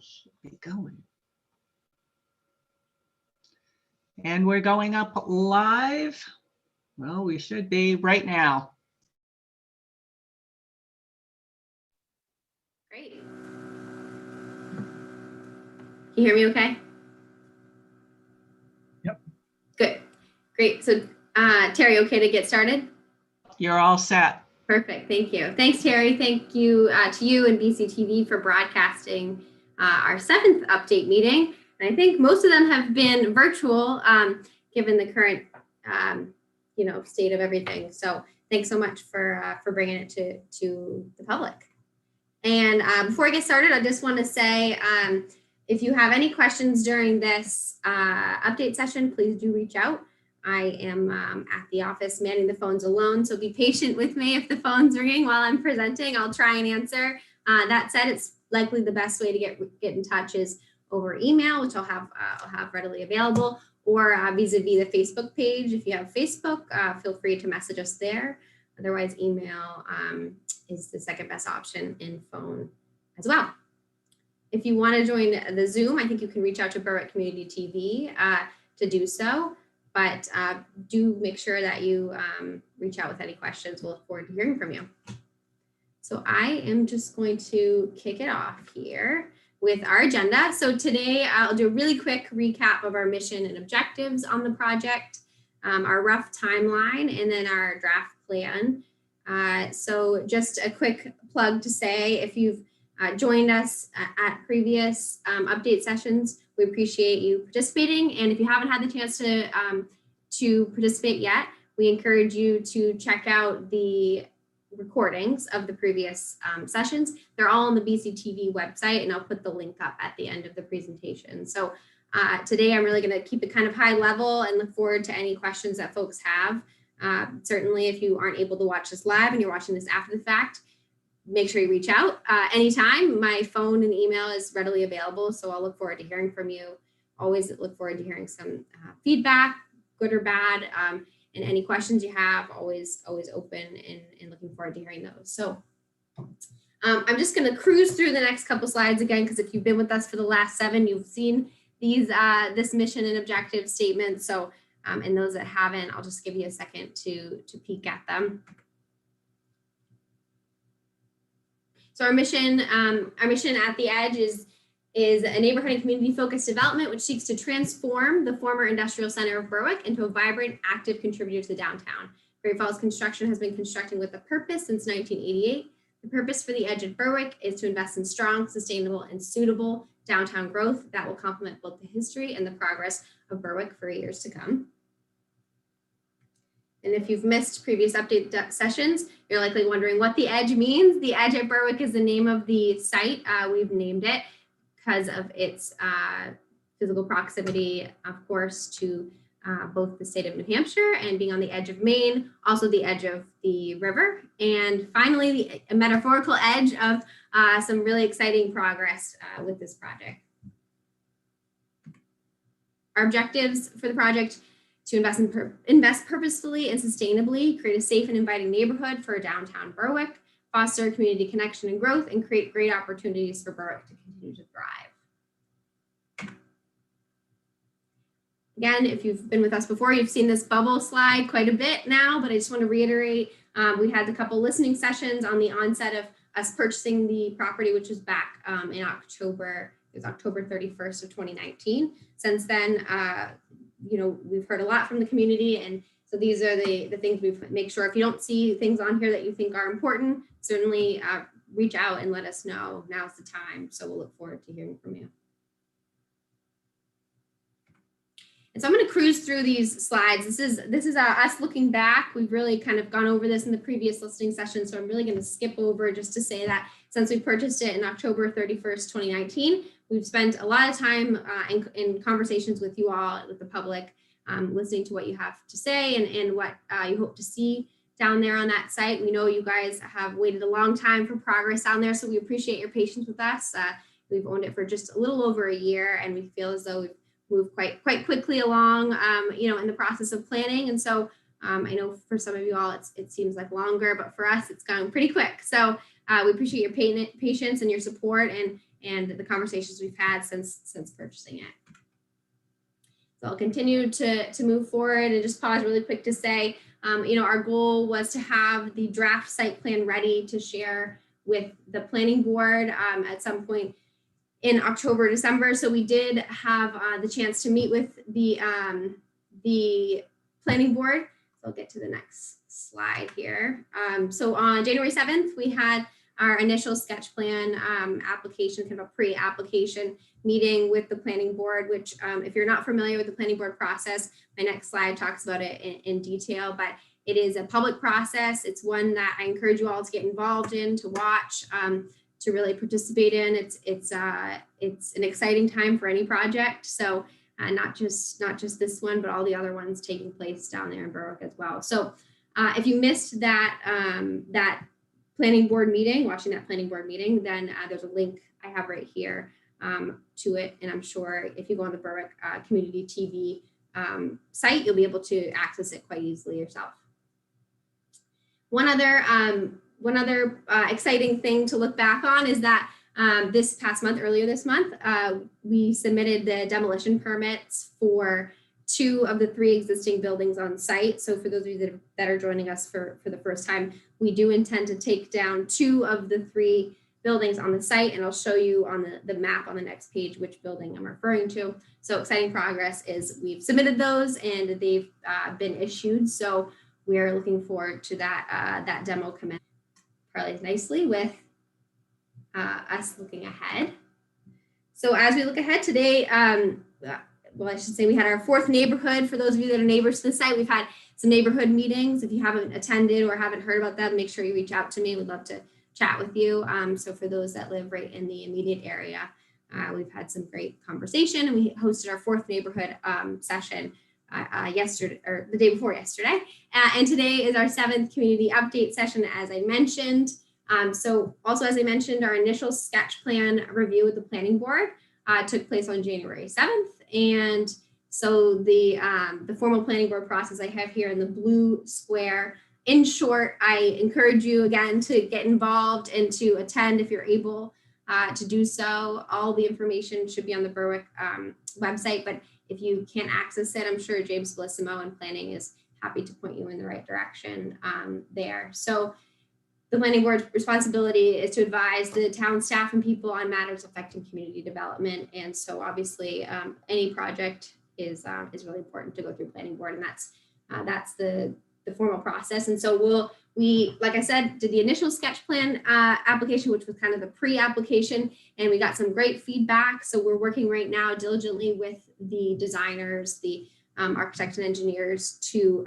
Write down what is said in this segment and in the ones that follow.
Should be going. And we're going up live. Well, we should be right now. Great. Can you hear me okay? Yep. Good. Great. So Terry, okay to get started? You're all set. Perfect. Thank you. Thanks, Terry. Thank you to you and BCTV for broadcasting our 7th update meeting. And I think most of them have been virtual, given the current, state of everything. So thanks so much for bringing it to the public. And before I get started, I just want to say, if you have any questions during this update session, please do reach out. I am at the office manning the phones alone, so be patient with me if the phone's ringing while I'm presenting. I'll try and answer. That said, it's likely the best way to get in touch is over email, which I'll have readily available, or vis-a-vis the Facebook page. If you have Facebook, feel free to message us there. Otherwise, email is the second best option, and phone as well. If you want to join the Zoom, I think you can reach out to Berwick Community TV to do so. But do make sure that you reach out with any questions. We'll look forward to hearing from you. So I am just going to kick it off here with our agenda. So today I'll do a really quick recap of our mission and objectives on the project, our rough timeline, and then our draft plan. So just a quick plug to say, if you've joined us at previous update sessions, we appreciate you participating. And if you haven't had the chance to participate yet, we encourage you to check out the recordings of the previous sessions. They're all on the BCTV website, and I'll put the link up at the end of the presentation. So today I'm really going to keep it kind of high level and look forward to any questions that folks have. Certainly, if you aren't able to watch this live and you're watching this after the fact, make sure you reach out anytime. My phone and email is readily available, so I'll look forward to hearing from you. Always look forward to hearing some feedback, good or bad, and any questions you have, always open and looking forward to hearing those. So I'm just going to cruise through the next couple slides again, because if you've been with us for the last 7, you've seen these this mission and objective statements. So and those that haven't, I'll just give you a second to peek at them. So our mission at the Edge is a neighborhood and community focused development which seeks to transform the former industrial center of Berwick into a vibrant, active contributor to the downtown. Great Falls Construction has been constructing with a purpose since 1988. The purpose for the Edge at Berwick is to invest in strong, sustainable, and suitable downtown growth that will complement both the history and the progress of Berwick for years to come. And if you've missed previous update sessions, you're likely wondering what the Edge means. The Edge at Berwick is the name of the site. We've named it because of its physical proximity, of course, to both the state of New Hampshire and being on the edge of Maine, also the edge of the river, and finally, a metaphorical edge of some really exciting progress with this project. Our objectives for the project: to invest purposefully and sustainably, create a safe and inviting neighborhood for downtown Berwick, foster community connection and growth, and create great opportunities for Berwick to continue to thrive. Again, if you've been with us before, you've seen this bubble slide quite a bit now, but I just want to reiterate, we had a couple listening sessions on the onset of us purchasing the property, which was back in October. It was October 31st of 2019. Since then, we've heard a lot from the community, and so these are the things we make sure. If you don't see things on here that you think are important, certainly reach out and let us know. Now's the time. So we'll look forward to hearing from you. And so I'm going to cruise through these slides. This is us looking back. We've really kind of gone over this in the previous listening session, so I'm really going to skip over just to say that since we purchased it in October 31st, 2019, we've spent a lot of time in conversations with you all, with the public, listening to what you have to say and what you hope to see down there on that site. We know you guys have waited a long time for progress down there, so we appreciate your patience with us. We've owned it for just a little over a year, and we feel as though we've moved quite quickly along, in the process of planning. And so I know for some of you all, it seems like longer, but for us, it's gone pretty quick. So we appreciate your patience and your support and the conversations we've had since purchasing it. So I'll continue to move forward and just pause really quick to say, our goal was to have the draft site plan ready to share with the planning board at some point in October, December. So we did have the chance to meet with the planning board. So I'll get to the next slide here. So on January 7th, we had our initial sketch plan application, kind of a pre-application meeting with the planning board, which if you're not familiar with the planning board process, my next slide talks about it in detail, but it is a public process. It's one that I encourage you all to get involved in, to watch, to really participate in. It's an exciting time for any project. So not just this one, but all the other ones taking place down there in Berwick as well. So if you missed that planning board meeting, watching that planning board meeting, then there's a link I have right here to it. And I'm sure if you go on the Berwick Community TV site, you'll be able to access it quite easily yourself. One other exciting thing to look back on is that earlier this month, we submitted the demolition permits for 2 of the 3 existing buildings on site. So for those of you that are joining us for the first time, we do intend to take down 2 of the 3 buildings on the site, and I'll show you on the map on the next page which building I'm referring to. So exciting progress is we've submitted those and they've been issued. So we're looking forward to that demo commence parlays nicely with us looking ahead. So as we look ahead today, well, I should say we had our 4th neighborhood. For those of you that are neighbors to the site, we've had some neighborhood meetings. If you haven't attended or haven't heard about them, make sure you reach out to me. We'd love to chat with you. So for those that live right in the immediate area, we've had some great conversation, and we hosted our 4th neighborhood session yesterday, or the day before yesterday. And today is our 7th community update session, as I mentioned. So also, as I mentioned, our initial sketch plan review with the planning board took place on January 7th. And so the formal planning board process I have here in the blue square. In short, I encourage you again to get involved and to attend if you're able to do so. All the information should be on the Berwick website, but if you can't access it, I'm sure James Bellissimo in planning is happy to point you in the right direction there. So the planning board's responsibility is to advise the town staff and people on matters affecting community development. And so obviously any project is really important to go through planning board, and that's the formal process. And so we, like I said, did the initial sketch plan application, which was kind of the pre-application, and we got some great feedback. So we're working right now diligently with the designers, the architects and engineers to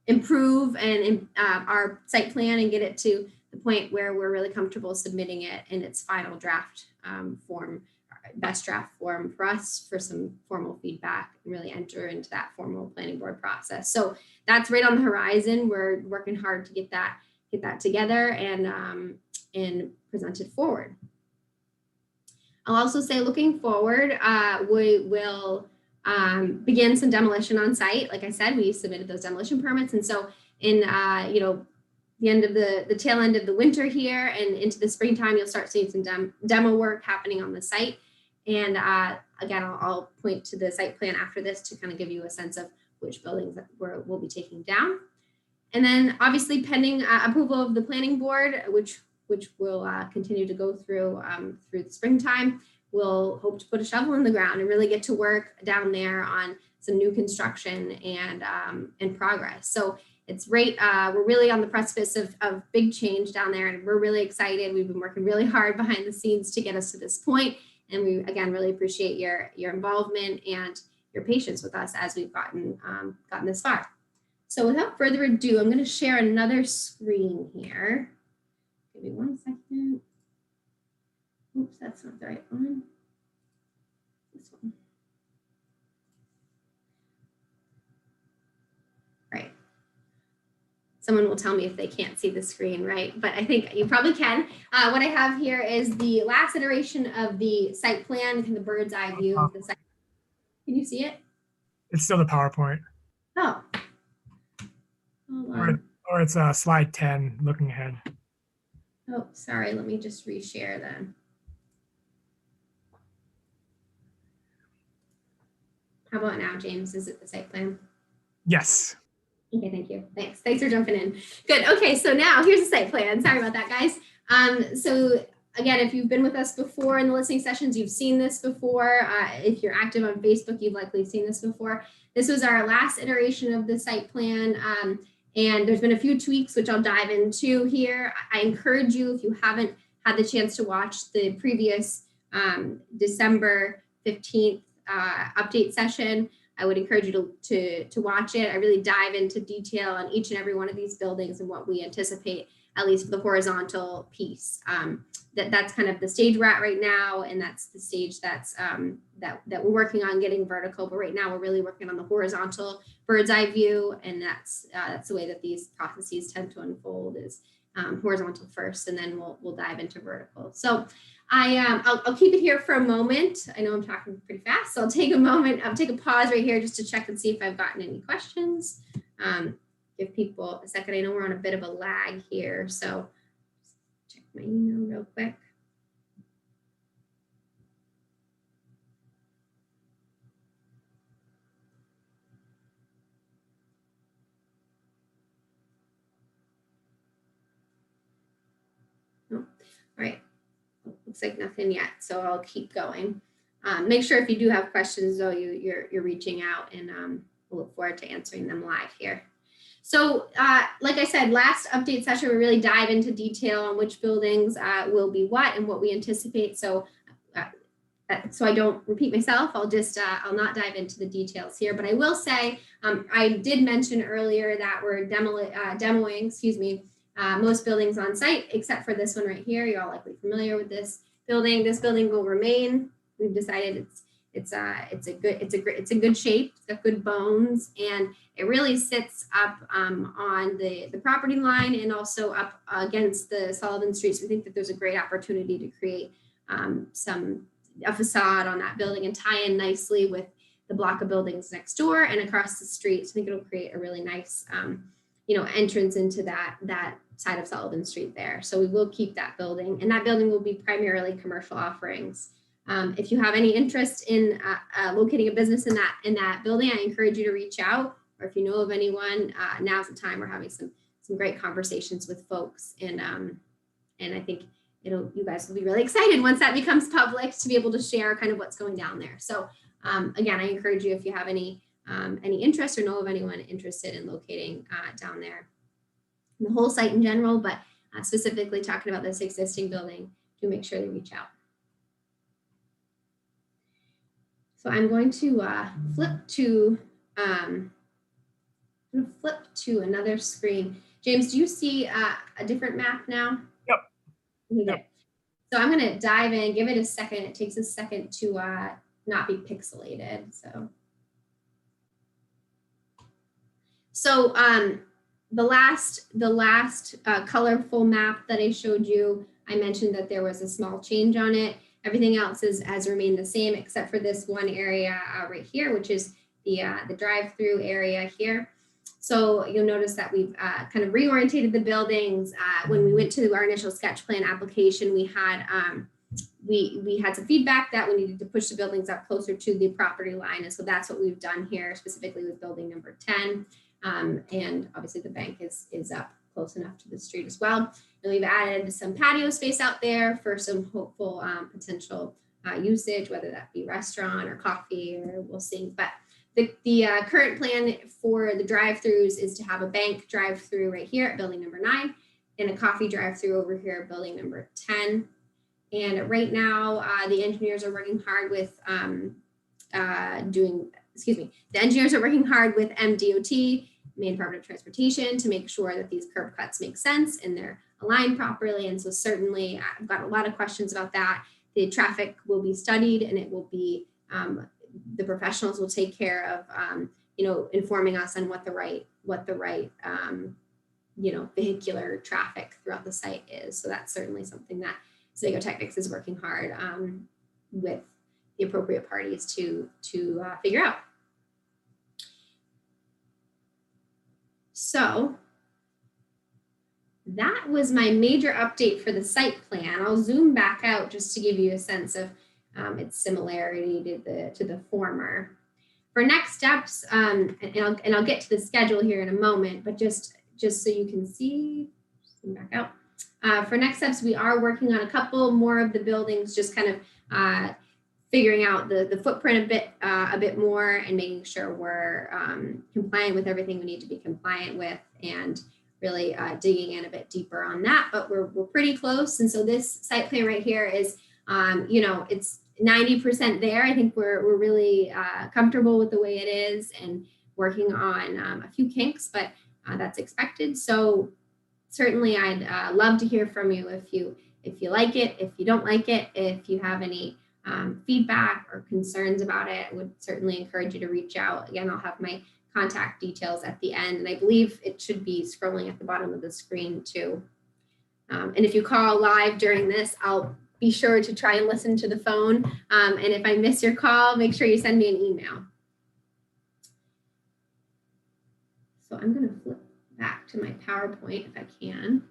improve and our site plan and get it to the point where we're really comfortable submitting it in its final draft form, best draft form for us for some formal feedback and really enter into that formal planning board process. So that's right on the horizon. We're working hard to get that together and present it forward. I'll also say, looking forward, we will begin some demolition on site. Like I said, we submitted those demolition permits, and so in the end of the tail end of the winter here and into the springtime, you'll start seeing some demo work happening on the site. And again, I'll point to the site plan after this to kind of give you a sense of which buildings that we'll be taking down. And then obviously pending approval of the planning board, which will continue to go through the springtime, we'll hope to put a shovel in the ground and really get to work down there on some new construction and progress. So it's great. We're really on the precipice of big change down there, and we're really excited. We've been working really hard behind the scenes to get us to this point. And we, again, really appreciate your involvement and your patience with us as we've gotten this far. So without further ado, I'm going to share another screen here. Give me 1 second. Oops, that's not the right one. This one. Right. Someone will tell me if they can't see the screen, right? But I think you probably can. What I have here is the last iteration of the site plan, kind of the bird's eye view of the site. Can you see it? It's still the PowerPoint. Oh. Hold on. Or it's slide 10, looking ahead. Oh, sorry, let me just reshare them. How about now, James? Is it the site plan? Yes. Okay, thank you. Thanks for jumping in. Good. Okay, so now here's the site plan. Sorry about that, guys. So again, if you've been with us before in the listening sessions, you've seen this before. If you're active on Facebook, you've likely seen this before. This was our last iteration of the site plan. And there's been a few tweaks, which I'll dive into here. I encourage you, if you haven't had the chance to watch the previous December 15th update session, I would encourage you to watch it. I really dive into detail on each and every one of these buildings and what we anticipate, at least for the horizontal piece. That's kind of the stage we're at right now, and that's the stage that's that we're working on getting vertical. But right now we're really working on the horizontal bird's eye view, and that's the way that these processes tend to unfold is horizontal first, and then we'll dive into vertical. So I'll keep it here for a moment. I know I'm talking pretty fast, so I'll take a moment. I'll take a pause right here just to check and see if I've gotten any questions. Give people a second. I know we're on a bit of a lag here, so check my email real quick. Oh, all right. Looks like nothing yet, so I'll keep going. Make sure if you do have questions, though, you're reaching out, and we'll look forward to answering them live here. So like I said, last update session, we really dive into detail on which buildings will be what and what we anticipate. So so I don't repeat myself, I'll not dive into the details here, but I will say, I did mention earlier that we're demoing, most buildings on site, except for this one right here. You're all likely familiar with this building. This building will remain. We've decided it's a good shape. It's got good bones, and it really sits up on the property line and also up against the Sullivan Street. So we think that there's a great opportunity to create a facade on that building and tie in nicely with the block of buildings next door and across the street. So I think it'll create a really nice entrance into that side of Sullivan Street there. So we will keep that building, and that building will be primarily commercial offerings. If you have any interest in locating a business in that building, I encourage you to reach out, or if you know of anyone, now's the time. We're having some great conversations with folks, and I think you guys will be really excited once that becomes public to be able to share kind of what's going down there. So again, I encourage you, if you have any interest or know of anyone interested in locating down there, the whole site in general, but specifically talking about this existing building, do make sure they reach out. So I'm going to flip to another screen. James, do you see a different map now? Yep. Okay, yep. So I'm going to dive in, give it a second. It takes a second to not be pixelated. So the last colorful map that I showed you, I mentioned that there was a small change on it. Everything else has remained the same except for this one area right here, which is the drive-through area here. So you'll notice that we've kind of reorientated the buildings. When we went to our initial sketch plan application, we had some feedback that we needed to push the buildings up closer to the property line, and so that's what we've done here, specifically with building number 10. And obviously the bank is up close enough to the street as well. And we've added some patio space out there for some hopeful potential usage, whether that be restaurant or coffee, or we'll see. But the current plan for the drive-throughs is to have a bank drive-through right here at building number 9 and a coffee drive-through over here at building number 10. And right now, the engineers are working hard with the engineers are working hard with MDOT, Maine Department of Transportation, to make sure that these curb cuts make sense and they're aligned properly. And so certainly I've got a lot of questions about that. The traffic will be studied, and it will be, the professionals will take care of, informing us on what the right vehicular traffic throughout the site is. So that's certainly something that Sedago Technics is working hard with the appropriate parties to figure out. So that was my major update for the site plan. I'll zoom back out just to give you a sense of its similarity to the former. For next steps, and I'll get to the schedule here in a moment, but just so you can see, zoom back out. For next steps, we are working on a couple more of the buildings, just kind of figuring out the footprint a bit more and making sure we're compliant with everything we need to be compliant with, and really digging in a bit deeper on that. But we're pretty close. And so this site plan right here is, it's 90% there. I think we're really comfortable with the way it is, and working on a few kinks, but that's expected. So certainly I'd love to hear from you if you like it, if you don't like it, if you have any feedback or concerns about it. I would certainly encourage you to reach out. Again, I'll have my contact details at the end, and I believe it should be scrolling at the bottom of the screen too. And if you call live during this, I'll be sure to try and listen to the phone. And if I miss your call, make sure you send me an email. So I'm going to flip back to my PowerPoint if I can.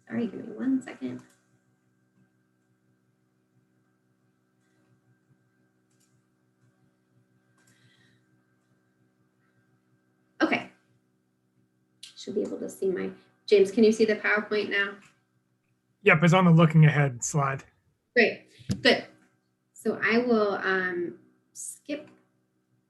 Sorry, give me 1 second. Okay. Should be able to see my, James, can you see the PowerPoint now? Yep, it's on the looking ahead slide. Great, good. So I will skip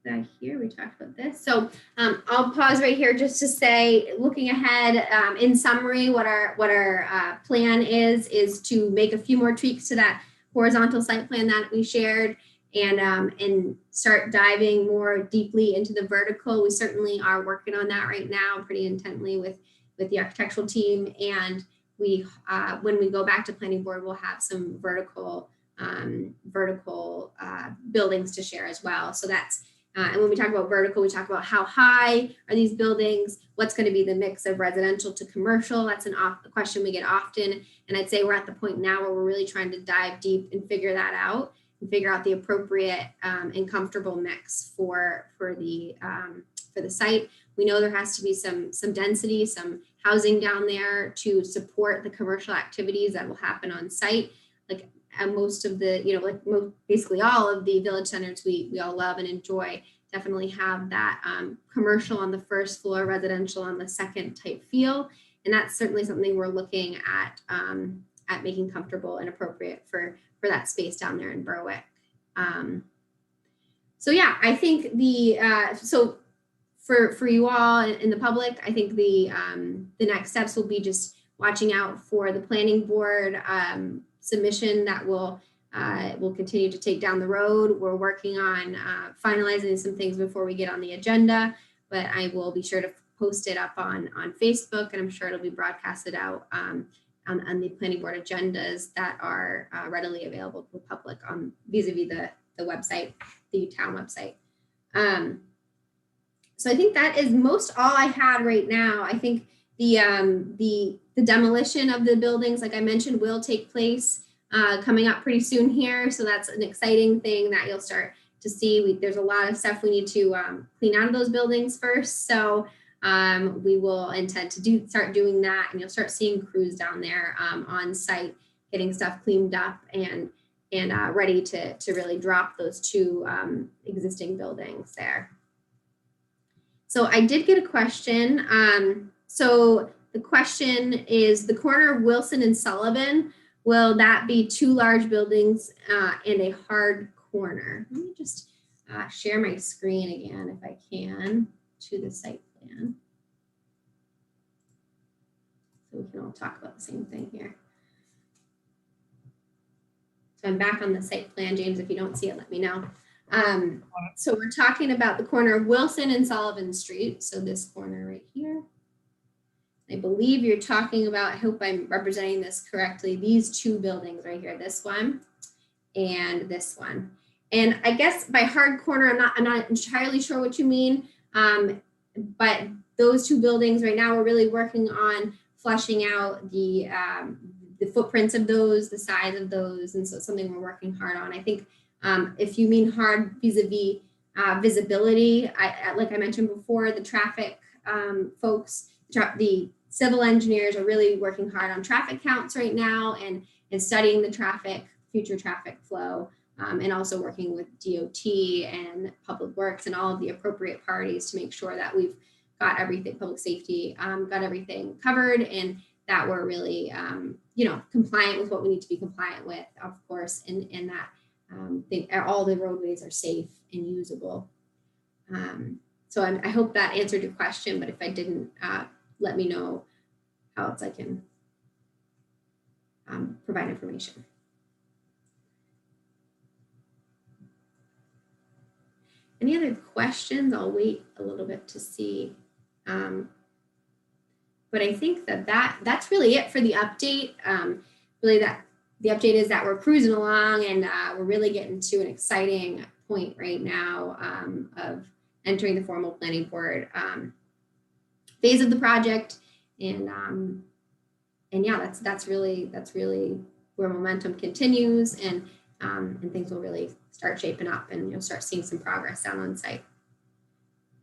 that here. We talked about this. So I'll pause right here just to say, looking ahead, in summary, what our plan is to make a few more tweaks to that horizontal site plan that we shared, and start diving more deeply into the vertical. We certainly are working on that right now pretty intently with the architectural team, and we when we go back to planning board, we'll have some vertical buildings to share as well. So that's and when we talk about vertical, we talk about how high are these buildings, what's going to be the mix of residential to commercial. That's a question we get often, and I'd say we're at the point now where we're really trying to dive deep and figure that out, and figure out the appropriate and comfortable mix for the site. We know there has to be some density, some housing down there to support the commercial activities that will happen on site. Like most of the, basically all of the village centers we all love and enjoy definitely have that commercial on the first floor, residential on the second type feel. And that's certainly something we're looking at making comfortable and appropriate for that space down there in Berwick. So yeah, I think so for you all in the public, I think the next steps will be just watching out for the planning board submission that will continue to take down the road. We're working on finalizing some things before we get on the agenda, but I will be sure to post it up on Facebook, and I'm sure it'll be broadcasted out on the planning board agendas that are readily available to the public on vis-a-vis the website, the town website. So I think that is most all I had right now. I think the demolition of the buildings, like I mentioned, will take place coming up pretty soon here. So that's an exciting thing that you'll start to see. There's a lot of stuff we need to clean out of those buildings first. So we will intend to start doing that, and you'll start seeing crews down there on site getting stuff cleaned up and ready to really drop those two existing buildings there. So I did get a question. So the question is, the corner of Wilson and Sullivan, will that be two large buildings and a hard corner? Let me just share my screen again, if I can, to the site plan. So we can all talk about the same thing here. So I'm back on the site plan, James. If you don't see it, let me know. So we're talking about the corner of Wilson and Sullivan Street. So this corner right here. I believe you're talking about, I hope I'm representing this correctly, these two buildings right here, this one and this one. And I guess by hard corner, I'm not entirely sure what you mean, but those two buildings right now, we're really working on fleshing out the footprints of those, the size of those, and so it's something we're working hard on. I think If you mean hard vis-a-vis visibility, like I mentioned before, the traffic folks, the civil engineers are really working hard on traffic counts right now and studying the future traffic flow, and also working with DOT and Public Works and all of the appropriate parties to make sure that we've got everything, public safety, got everything covered, and that we're really, compliant with what we need to be compliant with, of course, and that all the roadways are safe and usable. So I hope that answered your question, but if I didn't, let me know how else I can provide information. Any other questions? I'll wait a little bit to see. But I think that's really it for the update. Really, that the update is that we're cruising along, and we're really getting to an exciting point right now of entering the formal planning board phase of the project, and yeah, that's really where momentum continues, and things will really start shaping up, and you'll start seeing some progress down on site.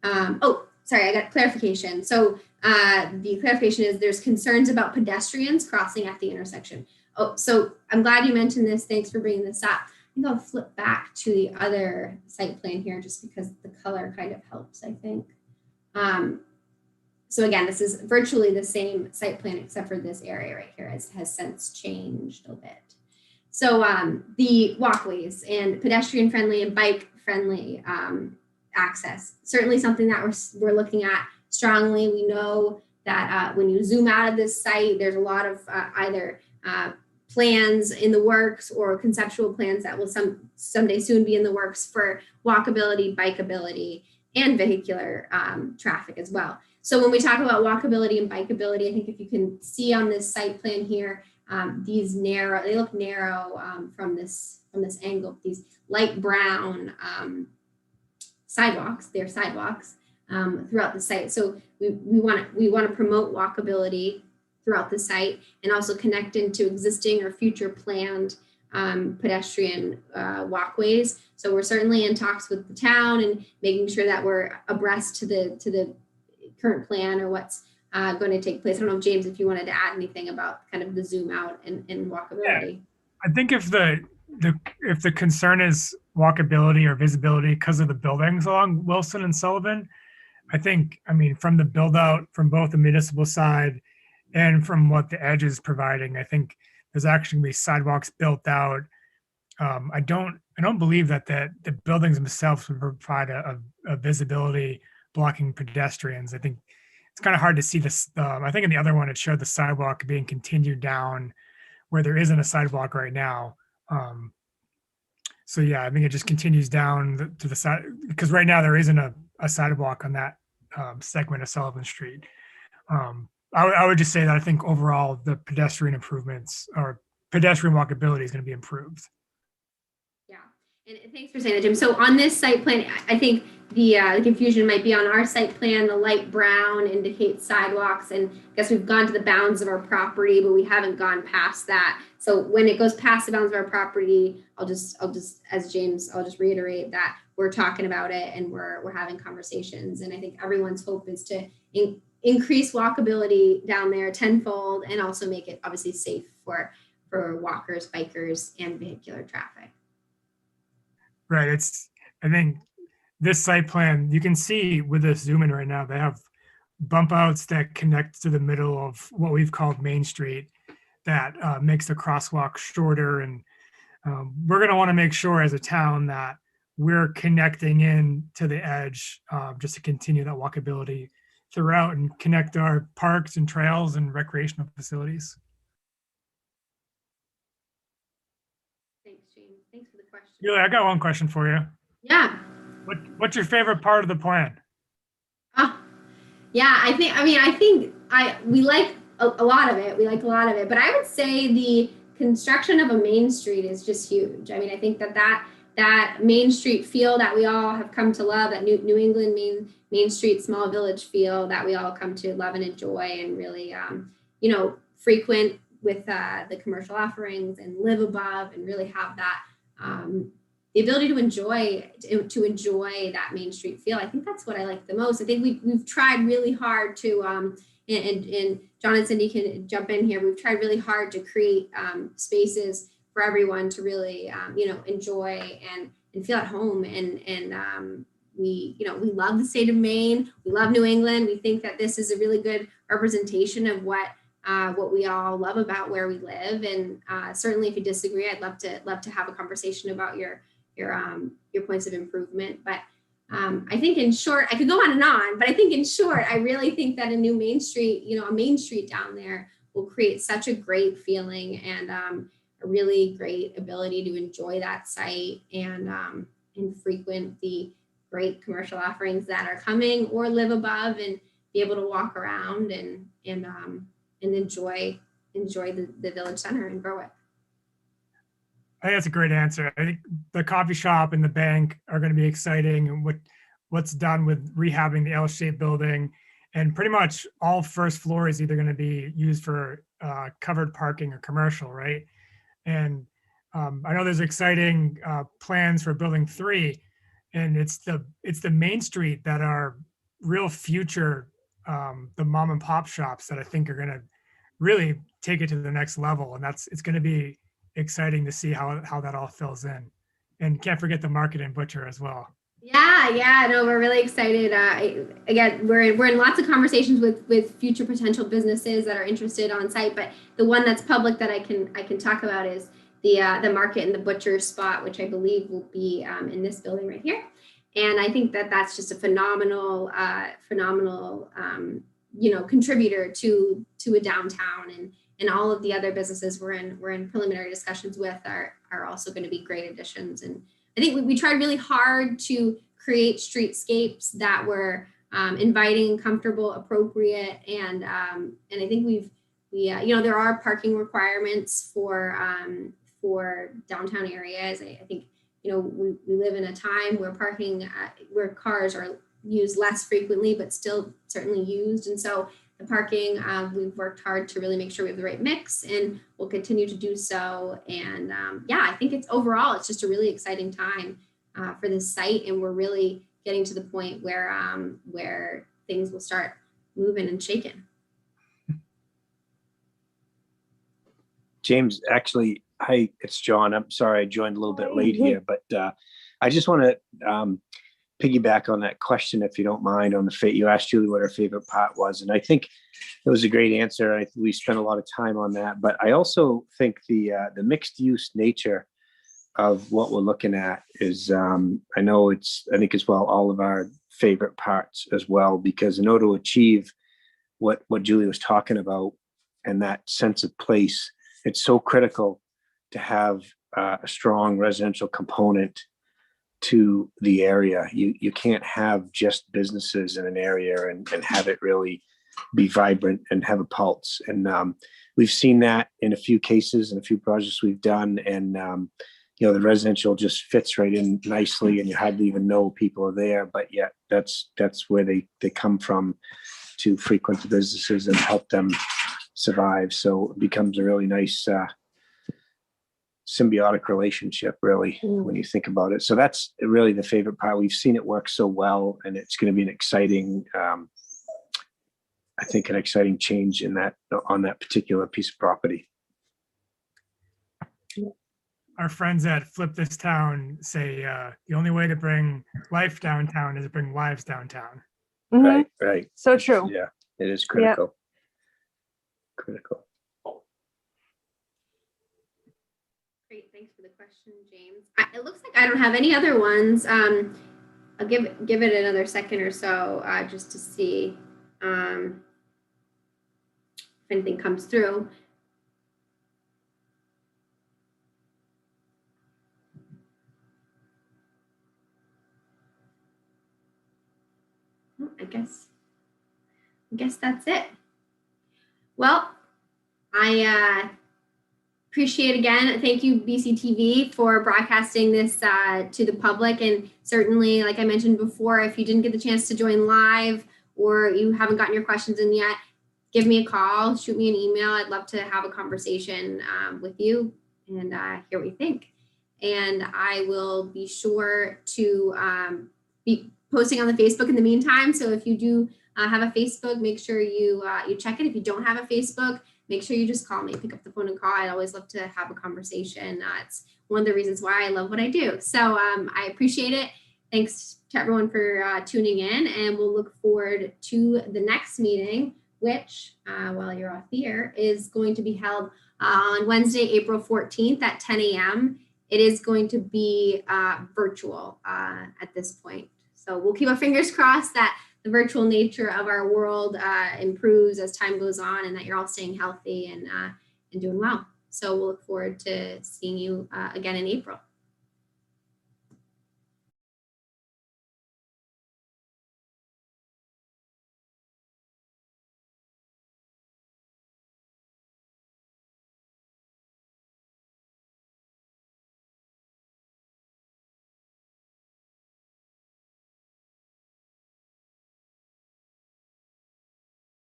Oh, sorry, I got clarification. So the clarification is there's concerns about pedestrians crossing at the intersection. Oh, so I'm glad you mentioned this. Thanks for bringing this up. I think I'll flip back to the other site plan here just because the color kind of helps, I think. So again, this is virtually the same site plan except for this area right here has since changed a bit. So the walkways and pedestrian friendly and bike friendly access, certainly something that we're looking at strongly. We know that when you zoom out of this site, there's a lot of either plans in the works or conceptual plans that will someday soon be in the works for walkability, bikeability, and vehicular traffic as well. So when we talk about walkability and bikeability, I think if you can see on this site plan here, these they look narrow from this angle, these light brown sidewalks, they're sidewalks throughout the site. So we want to promote walkability throughout the site and also connect into existing or future planned pedestrian walkways. So we're certainly in talks with the town and making sure that we're abreast to the current plan or what's going to take place. I don't know, James, if you wanted to add anything about kind of the zoom out and walkability. Yeah. I think if the concern is walkability or visibility because of the buildings along Wilson and Sullivan, I mean, from the build out from both the municipal side and from what the Edge is providing, I think there's actually sidewalks built out. I don't believe that the buildings themselves would provide a visibility blocking pedestrians. I think it's kind of hard to see this. I think in the other one, it showed the sidewalk being continued down where there isn't a sidewalk right now. So yeah, I think it just continues down to the side because right now there isn't a sidewalk on that segment of Sullivan Street. I would just say that I think overall the pedestrian improvements or pedestrian walkability is going to be improved. Yeah, and thanks for saying that, Jim. So on this site plan, I think the confusion might be on our site plan. The light brown indicates sidewalks, and I guess we've gone to the bounds of our property, but we haven't gone past that. So when it goes past the bounds of our property, I'll just as James, I'll just reiterate that we're talking about it and we're having conversations. And I think everyone's hope is to increase walkability down there tenfold and also make it obviously safe for walkers, bikers, and vehicular traffic. Right. I think this site plan, you can see with this zoom in right now, they have bump outs that connect to the middle of what we've called Main Street that makes the crosswalk shorter. And we're going to want to make sure as a town that we're connecting in to the Edge just to continue that walkability throughout and connect our parks and trails and recreational facilities. Thanks, James. Thanks for the question. Julie, I got one question for you. Yeah. What's your favorite part of the plan? Yeah, I think we like a lot of it. We like a lot of it, but I would say the construction of a Main Street is just huge. I mean, I think that Main Street feel that we all have come to love, that New England Main Street small village feel that we all come to love and enjoy, and really frequent with the commercial offerings and live above and really have that the ability to enjoy that Main Street feel. I think that's what I like the most. I think we've tried really hard to, and John and Cindy can jump in here. We've tried really hard to create spaces for everyone to really, enjoy and feel at home. And we love the state of Maine. We love New England. We think that this is a really good representation of what we all love about where we live. And certainly, if you disagree, I'd love to have a conversation about your points of improvement. But I think in short, I could go on and on, but I think in short, I really think that a new Main Street, a Main Street down there will create such a great feeling and a really great ability to enjoy that site and frequent the great commercial offerings that are coming or live above and be able to walk around and enjoy the village center in Berwick. I think that's a great answer. I think the coffee shop and the bank are going to be exciting, and what's done with rehabbing the L-shaped building, and pretty much all first floor is either going to be used for covered parking or commercial, right? And I know there's exciting plans for building 3, and it's the Main Street that are real future, the mom and pop shops that I think are going to really take it to the next level, and it's going to be exciting to see how that all fills in. And can't forget the Market and Butcher as well. Yeah, no, we're really excited. Again, we're in lots of conversations with future potential businesses that are interested on site, but the one that's public that I can talk about is the Market and the Butcher spot, which I believe will be in this building right here. And I think that that's just a phenomenal contributor to a downtown, and all of the other businesses we're in preliminary discussions with are also going to be great additions. And I think we tried really hard to create streetscapes that were inviting, comfortable, appropriate, and I think there are parking requirements for downtown areas. I think we live in a time where where cars are used less frequently, but still certainly used, and so the parking, we've worked hard to really make sure we have the right mix, and we'll continue to do so. And I think it's just a really exciting time for this site, and we're really getting to the point where things will start moving and shaking. James, actually, hi, it's John. I'm sorry I joined a little bit late here, but I just want to piggyback on that question, if you don't mind, on you asked Julie what her favorite part was. And I think it was a great answer. We spent a lot of time on that, but I also think the mixed use nature of what we're looking at is, I think as well, all of our favorite parts as well, because in order to achieve what Julie was talking about and that sense of place, it's so critical to have a strong residential component to the area. You can't have just businesses in an area and have it really be vibrant and have a pulse. And we've seen that in a few cases and a few projects we've done. And the residential just fits right in nicely, and you hardly even know people are there, but yet that's where they come from to frequent the businesses and help them survive. So it becomes a really nice symbiotic relationship, really, when you think about it. So that's really the favorite part. We've seen it work so well, and it's going to be an exciting, an exciting change on that particular piece of property. Our friends at Flip This Town say the only way to bring life downtown is to bring lives downtown. Mm-hmm. Right. So true. Yeah, it is critical. Yep. Critical. Great, thanks for the question, James. It looks like I don't have any other ones. I'll give it another second or so just to see if anything comes through. I guess that's it. Well, I appreciate again. Thank you, BCTV, for broadcasting this to the public. And certainly, like I mentioned before, if you didn't get the chance to join live or you haven't gotten your questions in yet, give me a call, shoot me an email. I'd love to have a conversation with you and hear what you think. and I will be sure to be posting on the Facebook in the meantime. So if you do have a Facebook, make sure you check it. If you don't have a Facebook, make sure you just call me, pick up the phone and call. I'd always love to have a conversation. It's one of the reasons why I love what I do. So I appreciate it. Thanks to everyone for tuning in, and we'll look forward to the next meeting, which, while you're off the air, is going to be held on Wednesday, April 14th at 10 a.m. It is going to be virtual at this point. So we'll keep our fingers crossed that the virtual nature of our world improves as time goes on, and that you're all staying healthy and doing well. So we'll look forward to seeing you again in April.